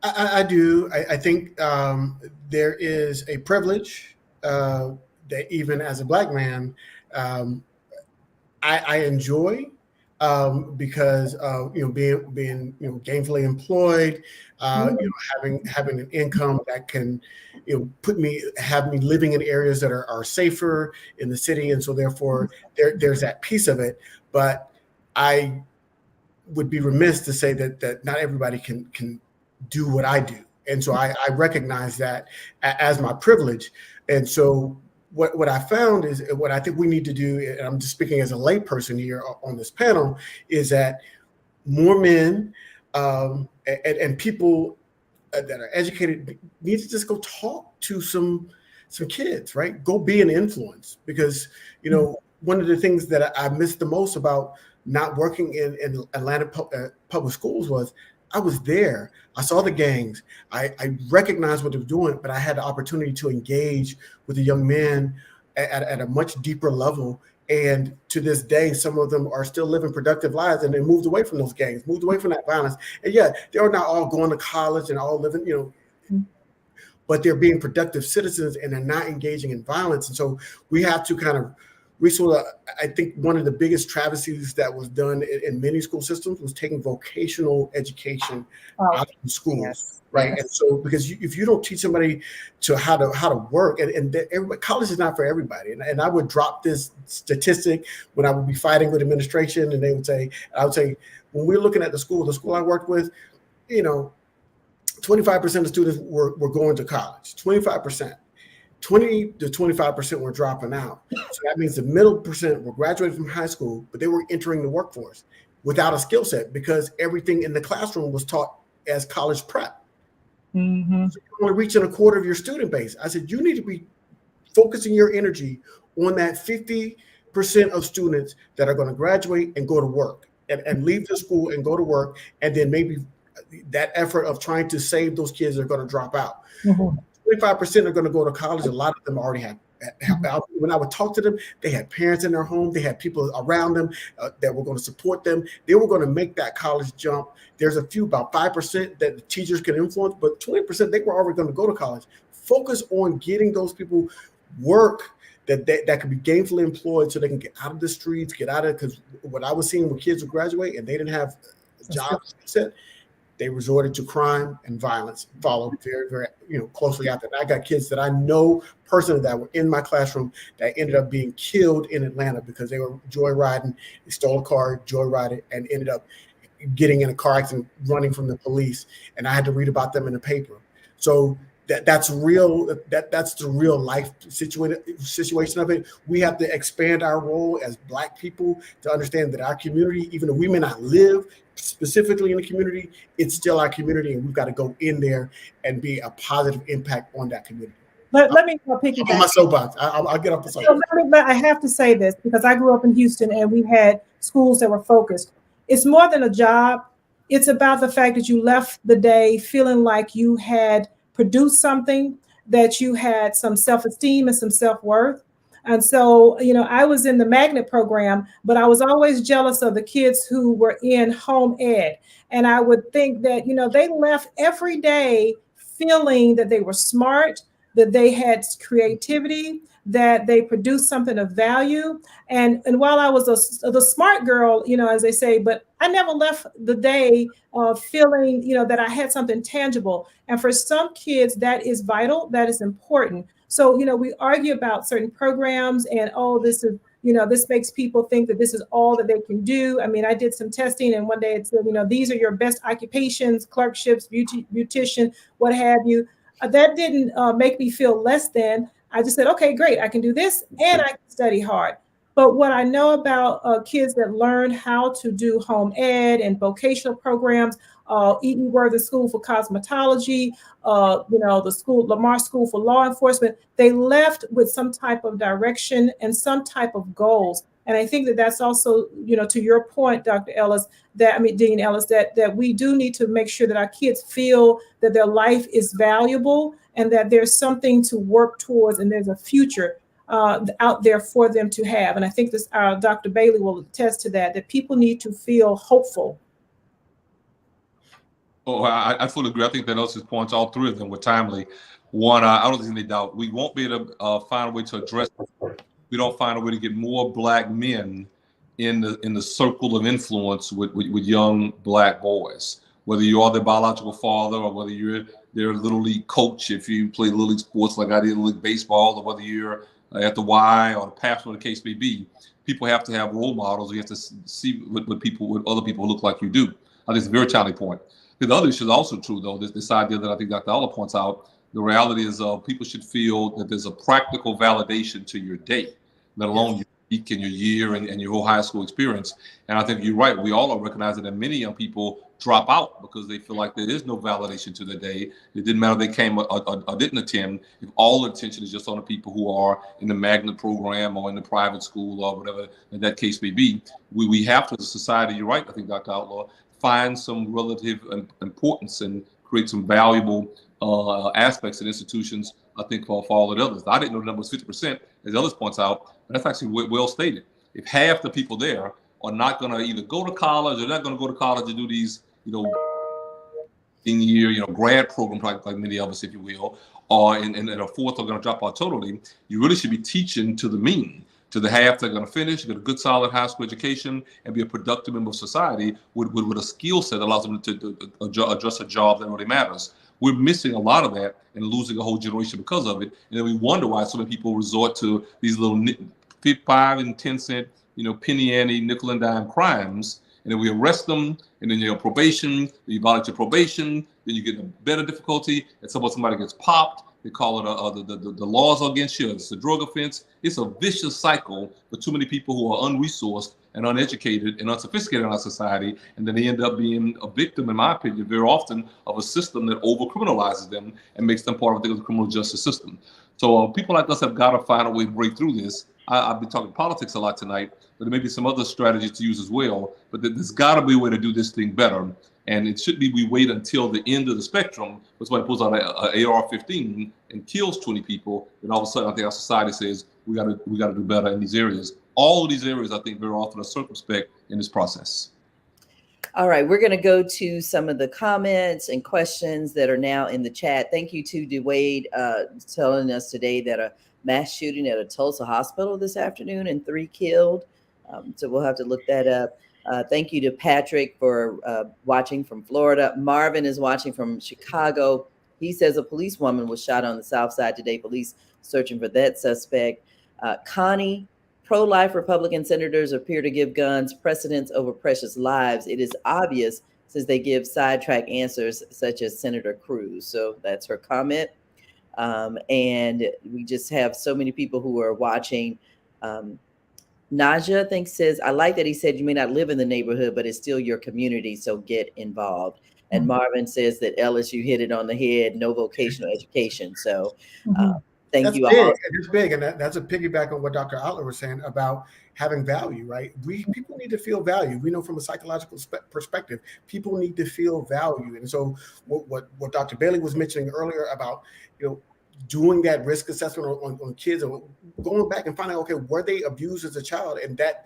I do. I think there is a privilege that even as a Black man, I enjoy because being gainfully employed, having an income that can have me living in areas that are safer in the city, and so therefore there's that piece of it. But I would be remiss to say that not everybody can do what I do. And so I recognize that as my privilege. And so what I found is, what I think we need to do, and I'm just speaking as a layperson here on this panel, is that more men and people that are educated need to just go talk to some kids, right? Go be an influence, because, one of the things that I missed the most about not working in Atlanta public schools was I was there. I saw the gangs. I recognized what they were doing, but I had the opportunity to engage with the young men at a much deeper level. And to this day, some of them are still living productive lives, and they moved away from those gangs, moved away from that violence. And yeah, they are not all going to college and all living, but they're being productive citizens and they're not engaging in violence. And so we have to kind of I think one of the biggest travesties that was done in many school systems was taking vocational education out of schools, yes. Right? Yes. And so, because if you don't teach somebody how to work, and college is not for everybody. And I would drop this statistic when I would be fighting with administration, and I would say, when we're looking at the school I worked with, 25% of students were going to college, 25%. 20 to 25% were dropping out. So that means the middle percent were graduating from high school, but they were entering the workforce without a skill set, because everything in the classroom was taught as college prep. Mm-hmm. So you're only reaching a quarter of your student base. I said, you need to be focusing your energy on that 50% of students that are going to graduate and go to work. and leave the school and go to work, and then maybe that effort of trying to save those kids are going to drop out. 25% are going to go to college. A lot of them already have. When I would talk to them, they had parents in their home. They had people around them that were going to support them. They were going to make that college jump. There's a few, about 5% that the teachers can influence, but 20% they were already going to go to college. Focus on getting those people work that could be gainfully employed so they can get out of the streets, get out of, because what I was seeing when kids would graduate and they didn't have jobs set, they resorted to crime and violence, followed very, very, closely after that. I got kids that I know personally that were in my classroom that ended up being killed in Atlanta because they were joyriding, they stole a car, joyrided, and ended up getting in a car accident, running from the police. And I had to read about them in the paper. So that's real. That's the real life situation of it. We have to expand our role as Black people to understand that our community, even though we may not live specifically in the community, it's still our community, and we've got to go in there and be a positive impact on that community. Let me piggyback. On my soapbox. I'll get off the soapbox. So I have to say this because I grew up in Houston and we had schools that were focused. It's more than a job. It's about the fact that you left the day feeling like you had produced something, that you had some self-esteem and some self-worth. And so, I was in the magnet program, but I was always jealous of the kids who were in home ed. And I would think that, they left every day feeling that they were smart, that they had creativity, that they produced something of value. And while I was the smart girl, as they say, but I never left the day feeling, that I had something tangible. And for some kids, that is vital, that is important. So, we argue about certain programs and, this is, this makes people think that this is all that they can do. I mean, I did some testing and one day it said, these are your best occupations, clerkships, beautician, what have you. That didn't make me feel less than. I just said, okay, great. I can do this and I can study hard. But what I know about kids that learn how to do home ed and vocational programs, Eaton Worthen School for Cosmetology, the Lamar School for Law Enforcement, they left with some type of direction and some type of goals. And I think that that's also, to your point, Dean Ellis, that we do need to make sure that our kids feel that their life is valuable and that there's something to work towards and there's a future out there for them to have. And I think this, Dr. Bailey will attest to that people need to feel hopeful. Oh, I fully agree. I think that Ellis's points, all three of them were timely. One, I don't think they doubt. We won't be able to find a way to address it. We don't find a way to get more Black men in the circle of influence with young Black boys. Whether you are their biological father or whether you're their little league coach, if you play little league sports like I did, little league baseball, or whether you're at the Y or the pastor, or the case may be, people have to have role models. You have to see what other people look like you do. I think it's a very timely point. The other issue is also true, though. This idea that I think Dr. Allah points out. The reality is people should feel that there's a practical validation to your day, let alone your week and your year and your whole high school experience. And I think you're right. We all are recognizing that many young people drop out because they feel like there is no validation to the day. It didn't matter if they came or didn't attend. If all the attention is just on the people who are in the magnet program or in the private school or whatever that case may be, we have to, as a society, you're right, I think, Dr. Outlaw, find some relative importance and create some valuable aspects and institutions, I think, for all the others. I didn't know the number was 50%, as Ellis points out, and that's actually well stated. If half the people there are not going to either go to college or not going to go to college to do these, in-year, grad programs like many of us, if you will, or and a fourth are going to drop out totally, you really should be teaching to the mean. To the half that are going to finish, get a good, solid high school education, and be a productive member of society with a skill set that allows them to address a job that really matters. We're missing a lot of that and losing a whole generation because of it. And then we wonder why so many people resort to these little 5 and 10 cent, penny ante, nickel and dime crimes. And then we arrest them, and then you're on probation, then you violate your probation, then you get a better difficulty, and somebody gets popped. They call it the laws are against you. It's a drug offense. It's a vicious cycle for too many people who are unresourced and uneducated and unsophisticated in our society. And then they end up being a victim, in my opinion, very often of a system that over-criminalizes them and makes them part of the criminal justice system. So people like us have got to find a way to break through this I've been talking politics a lot tonight, but there may be some other strategies to use as well. But there's got to be a way to do this thing better. And it should be we wait until the end of the spectrum when somebody pulls out an AR-15 and kills 20 people, and all of a sudden I think our society says we got to do better in these areas. All of these areas, I think, very often are circumspect in this process. All right, we're going to go to some of the comments and questions that are now in the chat. Thank you to DeWade telling us today that a mass shooting at a Tulsa hospital this afternoon and 3 killed. So we'll have to look that up. Thank you to Patrick for watching from Florida. Marvin is watching from Chicago. He says a policewoman was shot on the South Side today. Police searching for that suspect. Connie, pro-life Republican senators appear to give guns precedence over precious lives. It is obvious since they give sidetrack answers such as Senator Cruz. So that's her comment. And we just have so many people who are watching. Naja, I think, says, I like that he said you may not live in the neighborhood, but it's still your community, so get involved. And Marvin says that LSU hit it on the head, no vocational education. So thank you all. It's big, and that's a piggyback on what Dr. Outler was saying about having value, right? People need to feel value. We know from a psychological perspective, people need to feel value. And so what Dr. Bailey was mentioning earlier about, doing that risk assessment on kids, and going back and finding, okay, were they abused as a child? And that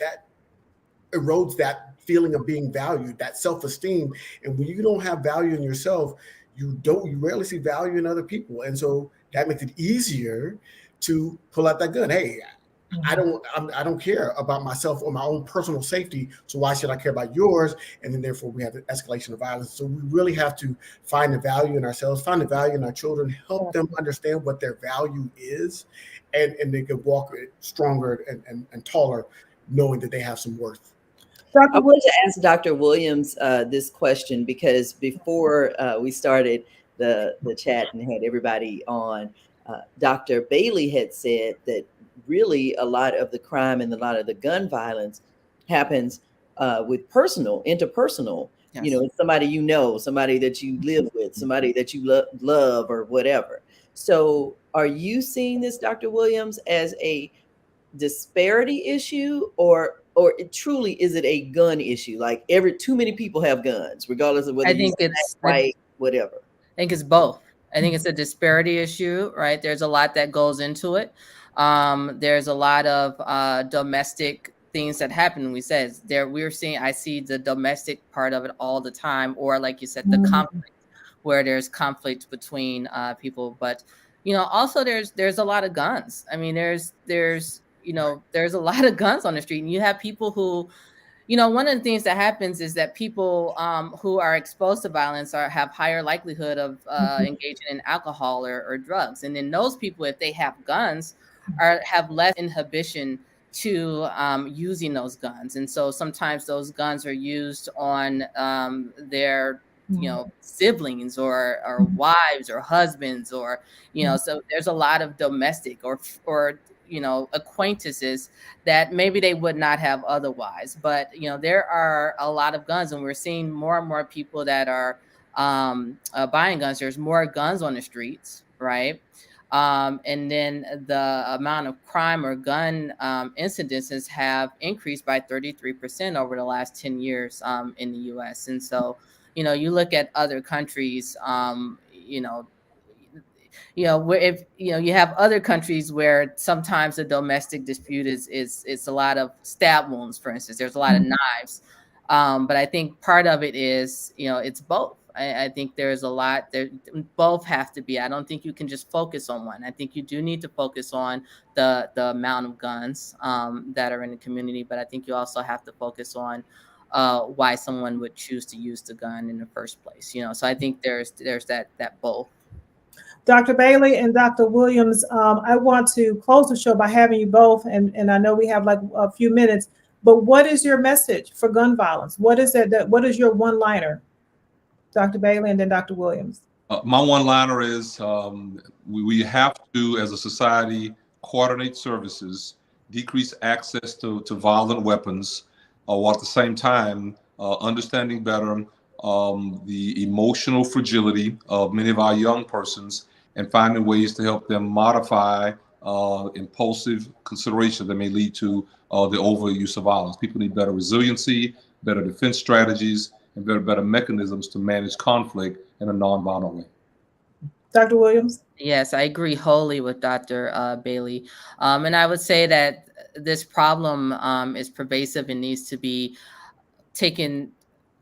erodes that feeling of being valued, that self-esteem. And when you don't have value in yourself, you rarely see value in other people. And so that makes it easier to pull out that gun. Hey, I don't care about myself or my own personal safety, so why should I care about yours? And then therefore we have the escalation of violence. So we really have to find the value in ourselves, find the value in our children, help them understand what their value is, and they can walk stronger and taller, knowing that they have some worth. I wanted to ask Dr. Williams this question, because before we started the chat and had everybody on, Dr. Bailey had said that really a lot of the crime and a lot of the gun violence happens with interpersonal, Yes. somebody somebody that you live with, somebody that you love or whatever. So are you seeing this, Dr. Williams, as a disparity issue, or truly is it a gun issue? Like too many people have guns, regardless of whether it's white, whatever. I think it's both. I think it's a disparity issue, right? There's a lot that goes into it. There's a lot of domestic things that happen. I see the domestic part of it all the time, or like you said, the conflict, where there's conflict between people. But also there's a lot of guns. I mean, there's a lot of guns on the street, and you have people who, one of the things that happens is that people who are exposed to violence have higher likelihood of engaging in alcohol or drugs. And then those people, if they have guns, have less inhibition to using those guns. And so sometimes those guns are used on their siblings or wives or husbands, or so there's a lot of domestic or acquaintances that maybe they would not have otherwise. But there are a lot of guns, and we're seeing more and more people that are buying guns. There's more guns on the streets, right? And then the amount of crime or gun incidences have increased by 33% over the last 10 years in the U.S. And so, you look at other countries, where if you have other countries where sometimes the domestic dispute is a lot of stab wounds, for instance. There's a lot of knives, but I think part of it is it's both. I think there's a lot there. Both have to be. I don't think you can just focus on one. I think you do need to focus on the amount of guns that are in the community, but I think you also have to focus on why someone would choose to use the gun in the first place. So I think there's that both. Dr. Bailey and Dr. Williams, I want to close the show by having you both, and I know we have like a few minutes, but what is your message for gun violence? What is what is your one-liner? Dr. Bailey and then Dr. Williams. My one-liner is we have to, as a society, coordinate services, decrease access to violent weapons, while at the same time understanding better the emotional fragility of many of our young persons, and finding ways to help them modify impulsive consideration that may lead to the overuse of violence. People need better resiliency, better defense strategies, and better mechanisms to manage conflict in a nonviolent way. Dr. Williams? Yes, I agree wholly with Dr. Bailey. And I would say that this problem is pervasive and needs to be taken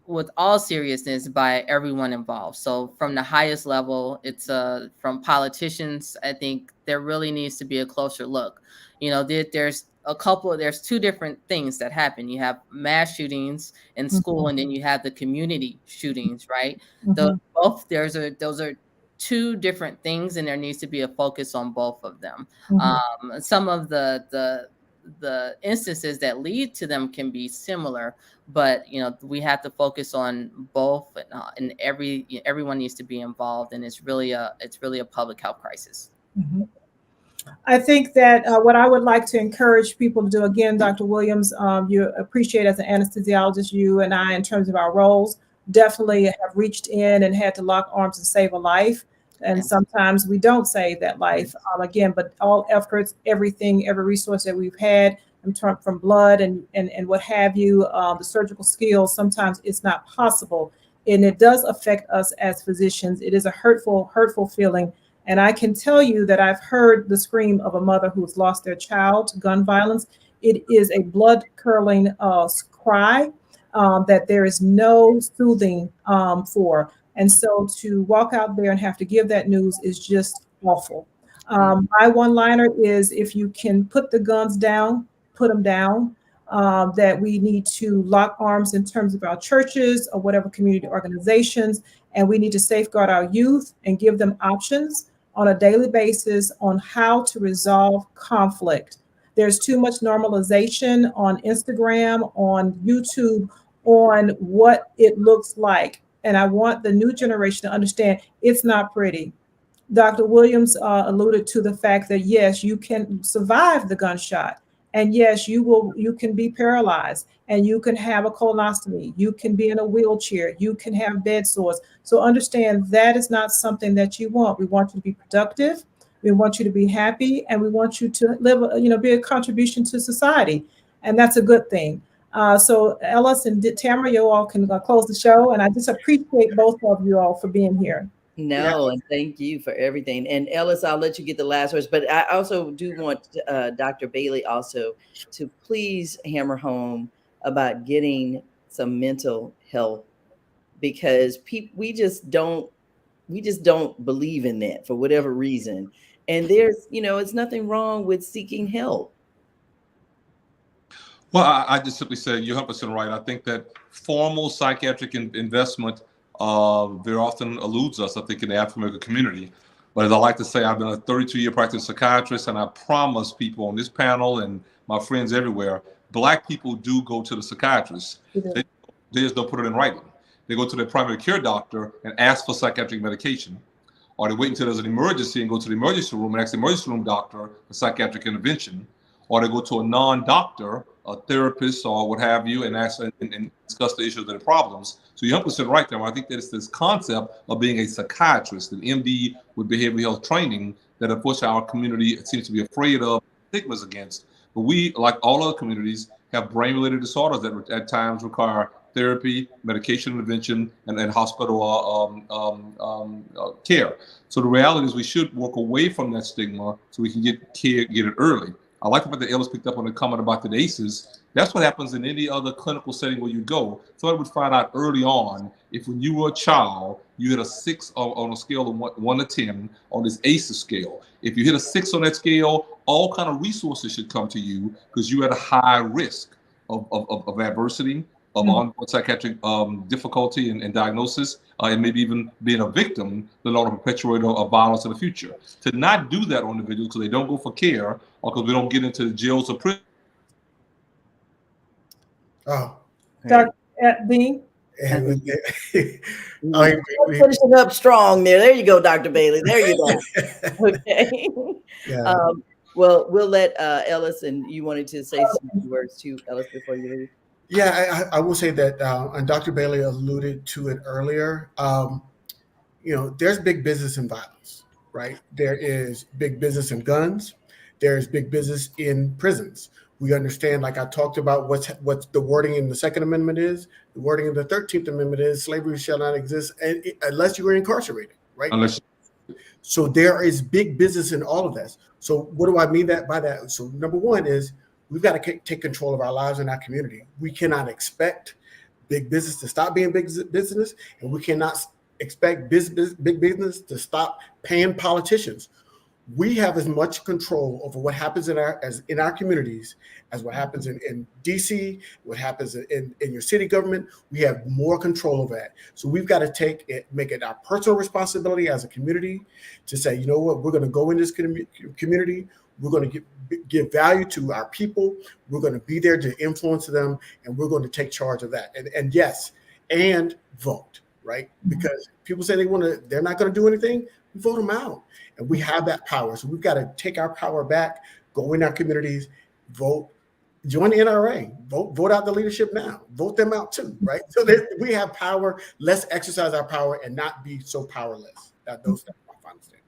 with all seriousness by everyone involved. So from the highest level, it's from politicians. I think there really needs to be a closer look. You know, there's two different things that happen. You have mass shootings in school, and then you have the community shootings, right? Mm-hmm. Those are two different things, and there needs to be a focus on both of them. Mm-hmm. Some of the instances that lead to them can be similar, but we have to focus on both, and everyone needs to be involved, and it's really a public health crisis. Mm-hmm. I think that what I would like to encourage people to do, again, Dr. Williams, you appreciate as an anesthesiologist, you and I, in terms of our roles, definitely have reached in and had to lock arms and save a life. And sometimes we don't save that life, again, but all efforts, everything, every resource that we've had from blood and what have you, the surgical skills, sometimes it's not possible. And it does affect us as physicians. It is a hurtful feeling. And I can tell you that I've heard the scream of a mother who's lost their child to gun violence. It is a blood-curdling cry that there is no soothing for. And so to walk out there and have to give that news is just awful. My one-liner is, if you can put the guns down, put them down. That we need to lock arms in terms of our churches or whatever community organizations, and we need to safeguard our youth and give them options on a daily basis on how to resolve conflict. There's too much normalization on Instagram, on YouTube, on what it looks like. And I want the new generation to understand it's not pretty. Dr. Williams alluded to the fact that, yes, you can survive the gunshot. And yes, you can be paralyzed, and you can have a colonoscopy. You can be in a wheelchair. You can have bed sores. So understand that is not something that you want. We want you to be productive. We want you to be happy, and we want you to live, be a contribution to society. And that's a good thing. So Ellis and Tamara, you all can close the show. And I just appreciate both of you all for being here. No, and thank you for everything. And Ellis, I'll let you get the last words, but I also do want Dr. Bailey also to please hammer home about getting some mental health, because we just don't believe in that for whatever reason. And there's, it's nothing wrong with seeking help. Well, I just simply say you're 100% right. I think that formal psychiatric investment very often eludes us, I think, in the African American community. But as I like to say, I've been a 32-year practicing psychiatrist, and I promise people on this panel and my friends everywhere, Black people do go to the psychiatrist. They just don't put it in writing. They go to their primary care doctor and ask for psychiatric medication, or they wait until there's an emergency and go to the emergency room and ask the emergency room doctor for psychiatric intervention, or they go to a non-doctor, a therapist or what have you, and ask and discuss the issues and the problems. So you're 100% right there. I think that it's this concept of being a psychiatrist, an MD with behavioral health training, that unfortunately our community seems to be afraid of, stigmas against. But we, like all other communities, have brain-related disorders that at times require therapy, medication intervention, and hospital care. So the reality is we should work away from that stigma so we can get it early. I like the fact that Ellis picked up on the comment about the ACEs. That's what happens in any other clinical setting where you go. So I would find out early on if when you were a child, you hit a 6 on a scale of 1 to 10 on this ACEs scale. If you hit a 6 on that scale, all kind of resources should come to you because you're at a high risk of adversity, of ongoing psychiatric difficulty and diagnosis, and maybe even being a victim, let alone a perpetuator of violence in the future. To not do that on individuals because they don't go for care or because we don't get into the jails or prison. Oh. Dr. Dean? Finishing up strong there. There you go, Dr. Bailey. There you go. Okay. Yeah. Well, we'll let Ellis, and you wanted to say some words too, Ellis, before you leave. Yeah, I will say that, and Dr. Bailey alluded to it earlier. There's big business in violence, right? There is big business in guns. There's big business in prisons. We understand, like I talked about, what's the wording in the Second Amendment is. The wording in the 13th Amendment is slavery shall not exist unless you are incarcerated, right? Unless So there is big business in all of this. So what do I mean by that? So number one is we've got to take control of our lives and our community. We cannot expect big business to stop being big business, and we cannot expect big business to stop paying politicians. We have as much control over what happens in our communities as what happens in DC, what happens in your city government. We have more control over that. So we've got to make it our personal responsibility as a community to say, you know what, we're going to go in this community. We're going to give value to our people. We're going to be there to influence them, and we're going to take charge of that. And yes, and vote, right? Because people say they're not going to do anything. We vote them out, and we have that power. So we've got to take our power back, go in our communities, vote, join the NRA, vote out the leadership now, vote them out too, right? So that we have power. Let's exercise our power and not be so powerless. Those are my final statement.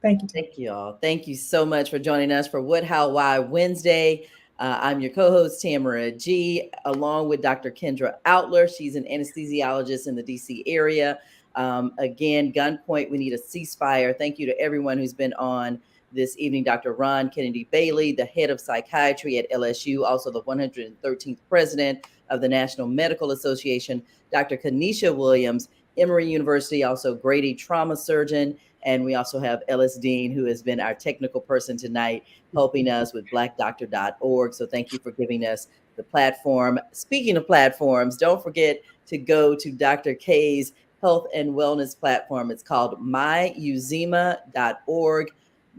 Thank you. Thank you all. Thank you so much for joining us for What, How, Why Wednesday. I'm your co-host, Tamara G, along with Dr. Kendra Outler. She's an anesthesiologist in the DC area. Again, gunpoint, we need a ceasefire. Thank you to everyone who's been on this evening. Dr. Rhan Bailey, the head of psychiatry at LSU, also the 113th president of the National Medical Association. Dr. Canisia Williams, Emory University, also Grady trauma surgeon. And we also have Ellis Dean, who has been our technical person tonight, helping us with blackdoctor.org. So thank you for giving us the platform. Speaking of platforms, don't forget to go to Dr. K's health and wellness platform. It's called myuzima.org,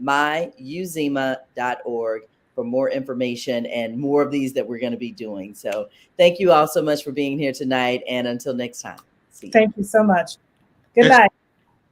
myuzima.org for more information and more of these that we're going to be doing. So thank you all so much for being here tonight. And until next time. See you. Thank you so much. Good night.